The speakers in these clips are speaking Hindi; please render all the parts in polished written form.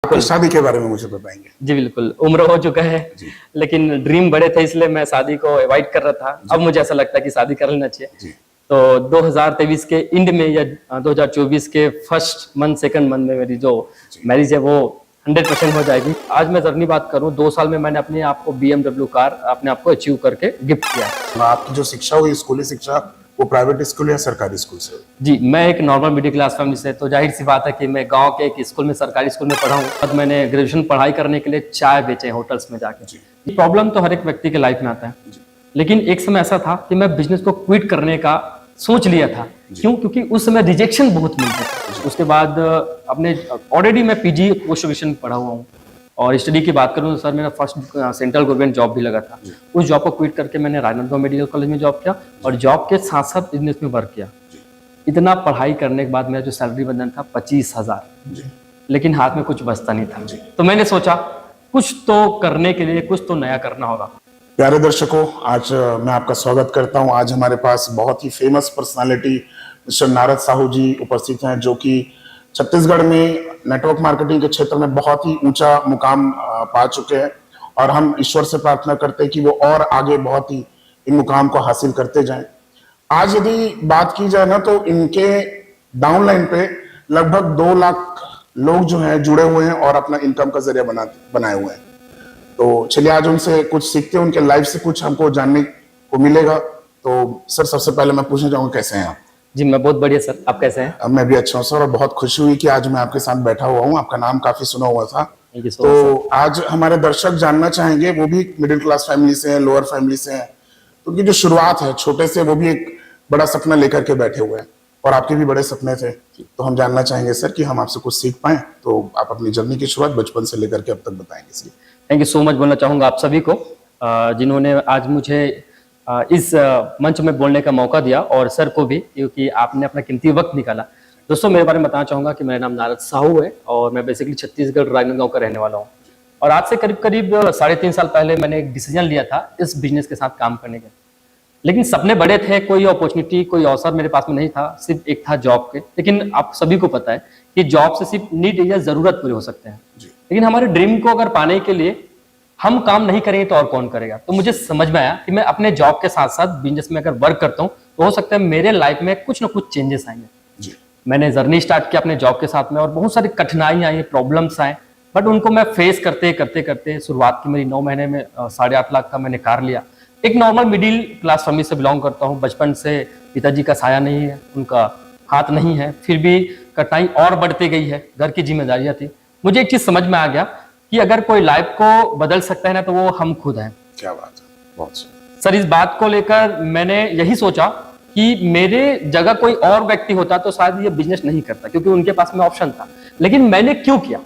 आपकी शादी के बारे में मुझे बताएंगे। जी बिल्कुल, उम्र हो चुका है लेकिन ड्रीम बड़े थे इसलिए मैं शादी को अवॉइड कर रहा था। अब मुझे ऐसा लगता है कि शादी कर लेना चाहिए। तो 2023 के एंड में या 2024 के फर्स्ट मंथ सेकंड मंथ में मेरी जो मैरिज है वो 100% हो जाएगी। आज मैं जर्नी बात करूं, 2 साल में मैंने अपने आप को BMW कार अपने आप को अचीव करके गिफ्ट किया। आपकी जो शिक्षा हुई स्कूली शिक्षा वो प्राइवेट स्कूल या सरकारी स्कूल से? जी, मैं एक नॉर्मल मिडिल क्लास फैमिली से, तो जाहिर सी बात है कि मैं गांव के एक स्कूल में, सरकारी स्कूल में पढ़ा हूँ। अब मैंने ग्रेजुएशन पढ़ाई करने के लिए चाय बेचे होटल्स में जाके। ये प्रॉब्लम तो हर एक व्यक्ति के लाइफ में आता है, लेकिन एक समय ऐसा था कि मैं बिजनेस को क्विट करने का सोच लिया था। क्यों? क्योंकि उस समय रिजेक्शन बहुत मिलते थे। उसके बाद अपने ऑलरेडी मैं पीजी पोस्ट ग्रेजुएशन पढ़ा हुआ हूँ और स्टडी की बात करूँ तो सर मेरा फर्स्ट सेंट्रल गवर्नमेंट जॉब भी लगा था। उस जॉब को क्विट करके मैंने राजनांदगांव मेडिकल कॉलेज में जॉब किया और जॉब के साथ साथ बिजनेस में वर्क किया। इतना पढ़ाई करने के बाद मेरा जो सैलरी बंधन था 25,000, लेकिन हाथ में कुछ बचता नहीं था। तो मैंने सोचा कुछ तो करने के लिए कुछ तो नया करना होगा। प्यारे दर्शकों, आज मैं आपका स्वागत करता हूं। आज हमारे पास बहुत ही famous personality mister Narad Sahu ji उपस्थित हैं, जो कि छत्तीसगढ़ में नेटवर्क मार्केटिंग के क्षेत्र में बहुत ही ऊंचा मुकाम पा चुके हैं और हम ईश्वर से प्रार्थना करते हैं कि वो और आगे बहुत ही इन मुकाम को हासिल करते जाएं। आज यदि बात की जाए ना तो इनके डाउनलाइन पे लगभग 2 लाख लोग जो हैं जुड़े हुए हैं और अपना इनकम का जरिया बनाए हुए हैं। तो चलिए आज उनसे कुछ सीखते हैं, उनके लाइफ से कुछ हमको जानने को मिलेगा। तो सर, सबसे पहले मैं पूछना चाहूंगा कैसे हैं आप? जी मैं बहुत बढ़िया सर, आप कैसे हैं? मैं भी अच्छा हूँ सर, और बहुत खुशी हुई कि आज मैं आपके साथ बैठा हुआ हूँ। आपका नाम काफी सुना हुआ था। तो आज हमारे दर्शक जानना चाहेंगे, वो भी मिडिल क्लास फैमिली से हैं, लोअर फैमिली से हैं, तो उनकी जो शुरुआत है छोटे से, वो भी एक बड़ा सपना लेकर के बैठे हुए हैं और आपके भी बड़े सपने थे। तो हम जानना चाहेंगे सर कि हम आपसे कुछ सीख पाए। तो आप अपनी जर्नी की शुरुआत बचपन से लेकर के अब तक बताएंगे sir. Thank you so much बोलना चाहूँगा आप सभी को जिन्होंने आज मुझे इस मंच में बोलने का मौका दिया, और सर को भी, क्योंकि आपने अपना कीमती वक्त निकाला। दोस्तों, मेरे बारे में बताना चाहूँगा कि मेरा नाम नारद साहू है और मैं बेसिकली छत्तीसगढ़ राजनांदगांव का रहने वाला हूँ। और आज से करीब 3.5 साल पहले मैंने एक डिसीजन लिया था इस बिजनेस के साथ काम करने का। लेकिन सपने बड़े थे, कोई अपॉर्चुनिटी, कोई अवसर मेरे पास में नहीं था, सिर्फ एक था जॉब के। लेकिन आप सभी को पता है कि जॉब से सिर्फ नीड या जरूरत पूरी हो सकते हैं, लेकिन हमारे ड्रीम को अगर पाने के लिए हम काम नहीं करेंगे तो और कौन करेगा। तो मुझे समझ में आया कि मैं अपने जॉब के साथ साथ बिजनेस में अगर वर्क करता हूँ तो हो सकता है मेरे लाइफ में कुछ ना कुछ चेंजेस आएंगे। मैंने जर्नी स्टार्ट किया अपने जॉब के साथ में और बहुत सारी कठिनाई आई, प्रॉब्लम्स आए, बट उनको मैं फेस करते करते करते शुरुआत की मेरी 9 महीने में 8.5 लाख का मैंने कार लिया। एक नॉर्मल मिडिल क्लास फैमिली से बिलोंग करता हूँ। बचपन से पिताजी का साया नहीं है, उनका हाथ नहीं है, फिर भी कठिनाई और बढ़ती गई है, घर की जिम्मेदारियां थी। मुझे एक चीज समझ में आ गया कि अगर कोई लाइफ को बदल सकता है ना तो वो हम खुद हैं। क्या बात है, बहुत सर, इस बात को लेकर मैंने यही सोचा कि मेरे जगह कोई और व्यक्ति होता तो शायद ये बिजनेस नहीं करता, क्योंकि उनके पास में ऑप्शन था। लेकिन मैंने क्यों किया?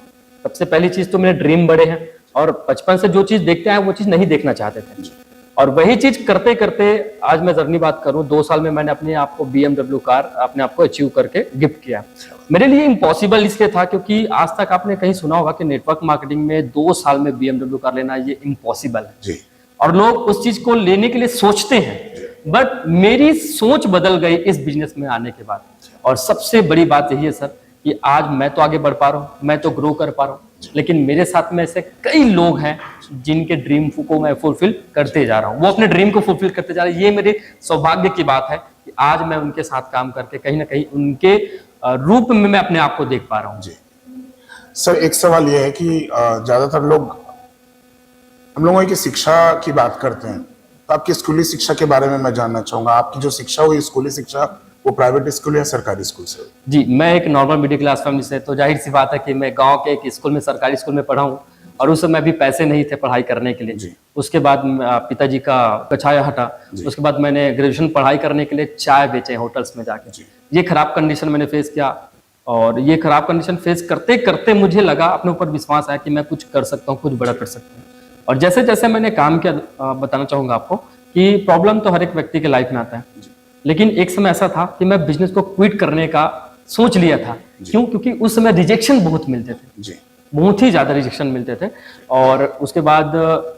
सबसे पहली चीज तो मेरे ड्रीम बड़े हैं और बचपन से जो चीज देखते हैं वो चीज नहीं देखना चाहते थे, और वही चीज करते करते आज मैं जर्नी बात करूं, 2 साल में मैंने अपने आप को BMW कार अपने आप को अचीव करके गिफ्ट किया। मेरे लिए इम्पॉसिबल इसलिए था क्योंकि आज तक आपने कहीं सुना होगा कि नेटवर्क मार्केटिंग में 2 साल में BMW कार लेना ये इम्पॉसिबल है और लोग उस चीज को लेने के लिए सोचते हैं। बट मेरी सोच बदल गई इस बिजनेस में आने के बाद, और सबसे बड़ी बात यही है सर कि आज मैं तो आगे बढ़ पा रहा हूँ, मैं तो ग्रो कर पा रहा हूँ, लेकिन मेरे साथ में ऐसे कई लोग हैं जिनके ड्रीम को मैं फुलफिल करते जा रहा हूँ, वो अपने ड्रीम को फुलफिल करते जा रहे हैं। ये मेरे सौभाग्य की बात है कि आज मैं उनके साथ काम करके कहीं ना कहीं उनके रूप में मैं अपने आप को देख पा रहा हूँ। सर, एक सवाल यह है कि ज्यादातर लोग हम लोगों की शिक्षा की बात करते हैं, तो आपकी स्कूली शिक्षा के बारे में मैं जानना चाहूंगा। आपकी जो शिक्षा हुई स्कूली शिक्षा वो प्राइवेट स्कूल या सरकारी स्कूल से? जी, मैं एक नॉर्मल मिडिल क्लास फैमिली से, तो जाहिर सी बात है कि मैं गांव के एक स्कूल में, सरकारी स्कूल में पढ़ा हूँ और उस समय भी पैसे नहीं थे पढ़ाई करने के लिए। उसके बाद पिताजी का कछाया हटा, उसके बाद मैंने ग्रेजुएशन पढ़ाई करने के लिए चाय बेचे होटल्स में जाके। ये खराब कंडीशन मैंने फेस किया और ये खराब कंडीशन फेस करते करते मुझे लगा, अपने ऊपर विश्वास आया कि मैं कुछ कर सकता हूँ, कुछ बड़ा कर सकता हूँ। और जैसे जैसे मैंने काम किया, बताना चाहूंगा आपको कि प्रॉब्लम तो हर एक व्यक्ति के लाइफ में आता है, लेकिन एक समय ऐसा था कि मैं बिजनेस को क्विट करने का सोच लिया था। क्यों? क्योंकि उस समय रिजेक्शन बहुत मिलते थे, बहुत ही ज्यादा रिजेक्शन मिलते थे। और उसके बाद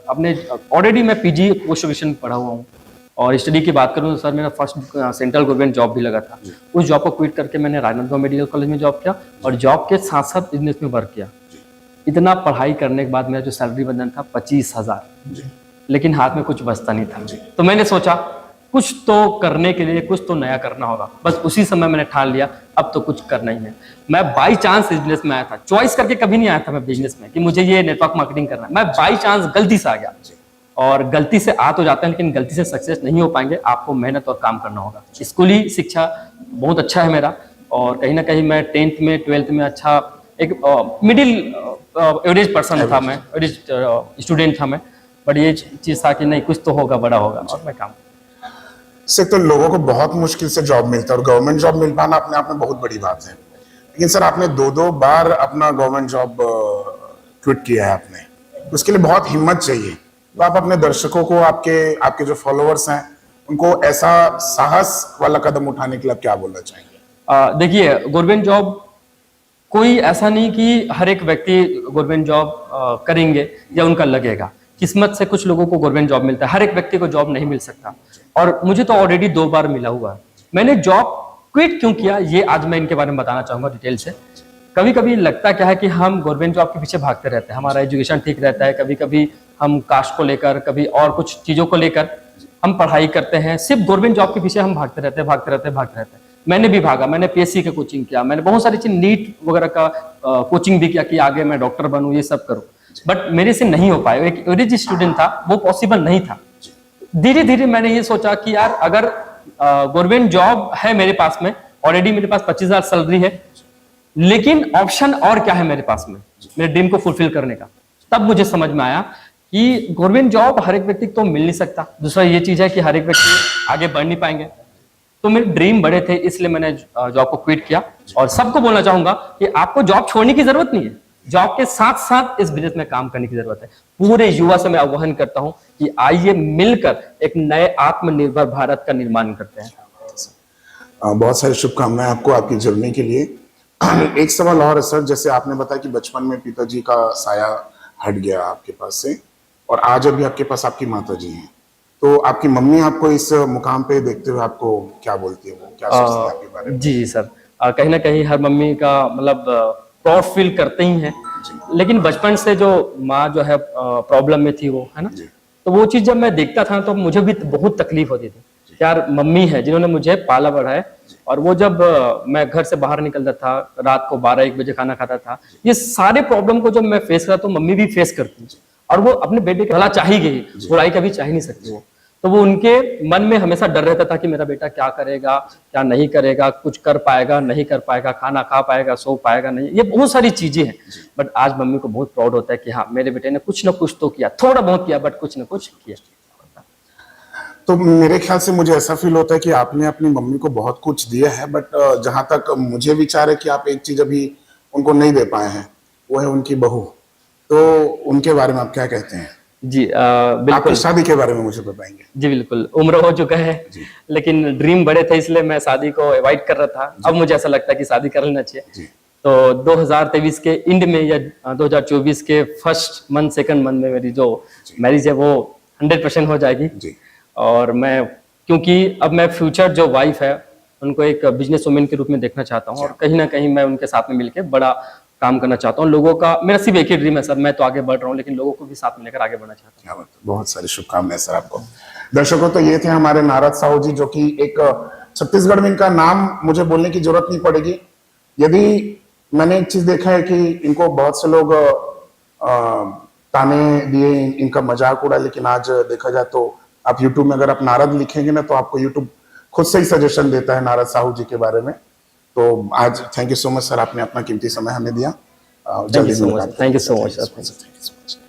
अपने ऑलरेडी मैं पीजी पोस्ट ग्रेजुएशन पढ़ा हुआ हूँ और स्टडी की बात करूँ तो सर मेरा फर्स्ट सेंट्रल गवर्नमेंट जॉब भी लगा था। उस जॉब को क्विट करके मैंने राजनांदगांव मेडिकल कॉलेज में जॉब किया और जॉब के साथ साथ बिजनेस में वर्क किया। इतना पढ़ाई करने के बाद मेरा जो सैलरी बंधन था 25,000, जी लेकिन हाथ में कुछ बचता नहीं था। तो मैंने सोचा कुछ तो करने के लिए कुछ तो नया करना होगा। बस उसी समय मैंने ठान लिया अब तो कुछ करना ही है। मैं बाई चांस इस बिजनेस में आया था, चॉइस करके कभी नहीं आया था मैं बिजनेस में कि मुझे ये नेटवर्क मार्केटिंग करना है। मैं बाई चांस गलती से आ गया, और गलती से आ तो जाते हैं लेकिन गलती से सक्सेस नहीं हो पाएंगे। आपको मेहनत और काम करना होगा। स्कूली शिक्षा बहुत अच्छा है मेरा, और कहीं ना कहीं मैं 10th में 12th में अच्छा एक मिडिल एवरेज पर्सन था, मैं एवरेज स्टूडेंट था मैं। बट ये चीज था कि नहीं कुछ तो होगा, बड़ा होगा, और मैं काम। से तो लोगों को बहुत मुश्किल से जॉब मिलता है, और गवर्नमेंट जॉब मिल पाना अपने आप में बहुत बड़ी बात है। लेकिन सर आपने 2-2 बार अपना गवर्नमेंट जॉब क्विट किया है आपने, तो उसके लिए बहुत हिम्मत चाहिए। तो आप अपने दर्शकों को, आपके जो फॉलोअर्स हैं उनको ऐसा साहस वाला कदम उठाने के लिए आप क्या बोलना चाहेंगे? देखिए, गवर्नमेंट जॉब कोई ऐसा नहीं कि हर एक व्यक्ति गवर्नमेंट जॉब करेंगे या उनका लगेगा। किस्मत से कुछ लोगों को गवर्नमेंट जॉब मिलता है, हर एक व्यक्ति को जॉब नहीं मिल सकता। और मुझे तो ऑलरेडी 2 बार मिला हुआ है। मैंने जॉब क्विट क्यों किया ये आज मैं इनके बारे में बताना चाहूंगा डिटेल से। कभी कभी लगता क्या है कि हम गवर्नमेंट जॉब के पीछे भागते रहते हैं, हमारा एजुकेशन ठीक रहता है, कभी कभी हम कास्ट को लेकर, कभी और कुछ चीजों को लेकर हम पढ़ाई करते हैं, सिर्फ गवर्नमेंट जॉब के पीछे हम भागते रहते हैं। मैंने भी भागा, मैंने पीएससी का कोचिंग किया, मैंने बहुत सारी चीज नीट वगैरह का कोचिंग भी किया कि आगे मैं डॉक्टर बनूं, ये सब करूं। बट मेरे से नहीं हो पाया। एक एवरेज स्टूडेंट था, वो पॉसिबल नहीं था। धीरे धीरे मैंने ये सोचा कि यार अगर गवर्नमेंट जॉब है मेरे पास में, ऑलरेडी मेरे पास 25,000 सैलरी है, लेकिन ऑप्शन और क्या है मेरे पास में मेरे ड्रीम को फुलफिल करने का। तब मुझे समझ में आया कि गवर्नमेंट जॉब हर एक व्यक्ति को तो मिल नहीं सकता। दूसरा ये चीज है कि हर एक व्यक्ति आगे बढ़ नहीं पाएंगे। तो मेरे ड्रीम बड़े थे, इसलिए मैंने जॉब को क्विट किया। और सबको बोलना चाहूंगा कि आपको जॉब छोड़ने की जरूरत नहीं है, जॉब के साथ साथ इस बिजनेस में काम करने की जरूरत है। पूरे युवा से मैं आह्वान करता हूं कि आइए मिलकर एक नए आत्मनिर्भर भारत का निर्माण करते हैं। बहुत सारी शुभकामनाएं आपको आपकी जर्नी के लिए। एक सवाल और है सर, जैसे आपने बताया कि बचपन में पिताजी का साया हट गया आपके पास से, और आज अभी आपके पास आपकी माताजी हैं, तो आपकी मम्मी आपको इस मुकाम पे देखते हुए आपको क्या बोलती है, वो क्या सोचती है आपके बारे में? जी सर, कहीं ना कहीं हर मम्मी का मतलब प्राउड फील करते ही हैं। लेकिन बचपन से जो माँ जो है प्रॉब्लम में थी, वो है ना, तो वो चीज जब मैं देखता था तो मुझे भी बहुत तकलीफ होती थी। यार मम्मी है जिन्होंने मुझे पाला बढ़ाया, और वो जब मैं घर से बाहर निकलता था, रात को 12-1 बजे खाना खाता था, ये सारे प्रॉब्लम को जब मैं फेस करा तो मम्मी भी फेस करती, और वो अपने बेटे का भला चाह ही गई, बुराई कभी चाह ही नहीं सकती वो। तो वो उनके मन में हमेशा डर रहता था कि मेरा बेटा क्या करेगा, क्या नहीं करेगा, कुछ कर पाएगा नहीं कर पाएगा, खाना खा पाएगा, सो पाएगा नहीं, ये बहुत सारी चीजें हैं। बट आज मम्मी को बहुत प्राउड होता है कि हाँ मेरे बेटे ने कुछ ना कुछ तो किया, थोड़ा बहुत किया बट कुछ ना कुछ किया। तो मेरे ख्याल से मुझे ऐसा फील होता है कि आपने अपनी मम्मी को बहुत कुछ दिया है, बट जहां तक मुझे विचार है कि आप एक चीज अभी उनको नहीं दे पाए हैं, वो है उनकी बहू। तो उनके बारे में आप क्या कहते हैं? जी बिल्कुल। आपकी शादी के बारे में मुझे बताएंगे? जी बिल्कुल, उम्र हो चुका है, लेकिन ड्रीम बड़े थे इसलिए मैं शादी को अवॉइड कर रहा था। अब मुझे ऐसा लगता है कि शादी कर लेना चाहिए। तो 2023 के एंड में या 2024 के फर्स्ट मंथ सेकंड मंथ में मेरी जो मैरिज है वो 100% हो जाएगी। और मैं, क्योंकि अब मैं फ्यूचर जो वाइफ है उनको एक बिजनेस वुमेन के रूप में देखना चाहता हूँ, और कहीं ना कहीं मैं उनके साथ में मिलकर बड़ा काम करना चाहता हूँ। लोगों का, मेरा सिर्फ एक ही ड्रीम है सर, मैं तो आगे बढ़ रहा हूँ लेकिन लोगों को भी साथ में लेकर आगे बढ़ना चाहता हूँ। बहुत सारी शुभकामनाएं सर आपको। दर्शकों, तो ये थे हमारे नारद साहू जी, जो कि एक छत्तीसगढ़ में इनका नाम मुझे बोलने की जरूरत नहीं पड़ेगी। यदि मैंने एक चीज देखा है कि इनको बहुत से लोग ताने दिए, इनका मजाक उड़ा, लेकिन आज देखा जाए तो आप यूट्यूब में अगर आप नारद लिखेंगे ना तो आपको यूट्यूब खुद से ही सजेशन देता है नारद साहू जी के बारे में। तो आज thank you so much sir, आपने अपना कीमती समय हमें दिया। जल्दी मुलाकात। Thank you so much sir.